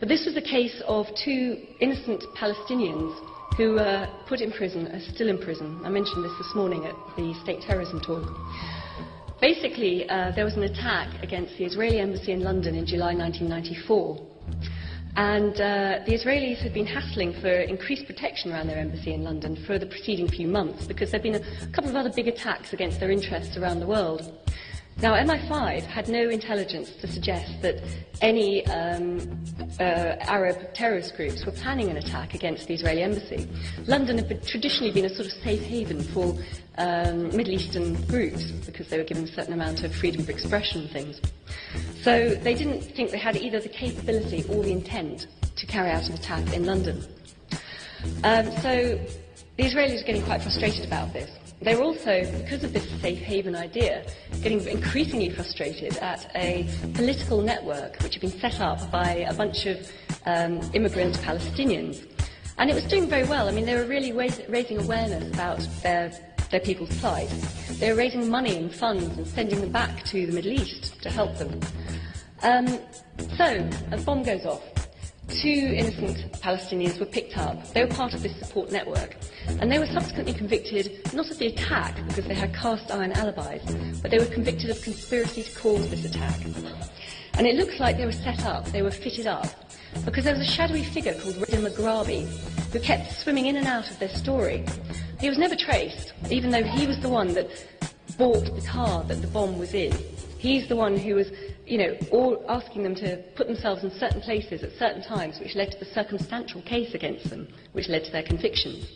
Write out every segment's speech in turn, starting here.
But this was the case of two innocent Palestinians who were put in prison, are still in prison. I mentioned this morning at the state terrorism talk. Basically, there was an attack against the Israeli embassy in London in July 1994. And the Israelis had been hassling for increased protection around their embassy in London for the preceding few months because there had been a couple of other big attacks against their interests around the world. Now, MI5 had no intelligence to suggest that any Arab terrorist groups were planning an attack against the Israeli embassy. London had traditionally been a sort of safe haven for Middle Eastern groups because they were given a certain amount of freedom of expression and things. So they didn't think they had either the capability or the intent to carry out an attack in London. So the Israelis were getting quite frustrated about this. They were also, because of this safe haven idea, getting increasingly frustrated at a political network which had been set up by a bunch of immigrant Palestinians. And it was doing very well. I mean, they were really raising awareness about their people's plight. They were raising money and funds and sending them back to the Middle East to help them. So a bomb goes off. Two innocent Palestinians were picked up. They were part of this support network. And they were subsequently convicted, not of the attack, because they had cast iron alibis, but they were convicted of conspiracy to cause this attack. And it looks like they were set up, they were fitted up, because there was a shadowy figure called Reda Maghrabi who kept swimming in and out of their story. He was never traced, even though he was the one that bought the car that the bomb was in. He's the one who was, all asking them to put themselves in certain places at certain times, which led to the circumstantial case against them, which led to their convictions.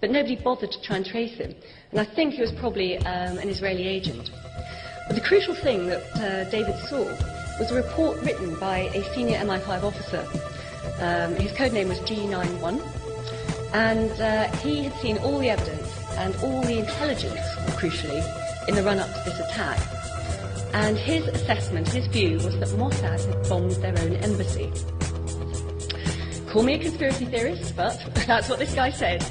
But nobody bothered to try and trace him. And I think he was probably an Israeli agent. But the crucial thing that David saw was a report written by a senior MI5 officer. His code name was G91. And he had seen all the evidence and all the intelligence, crucially, in the run-up to this attack. And his assessment, his view, was that Mossad had bombed their own embassy. Call me a conspiracy theorist, but that's what this guy said.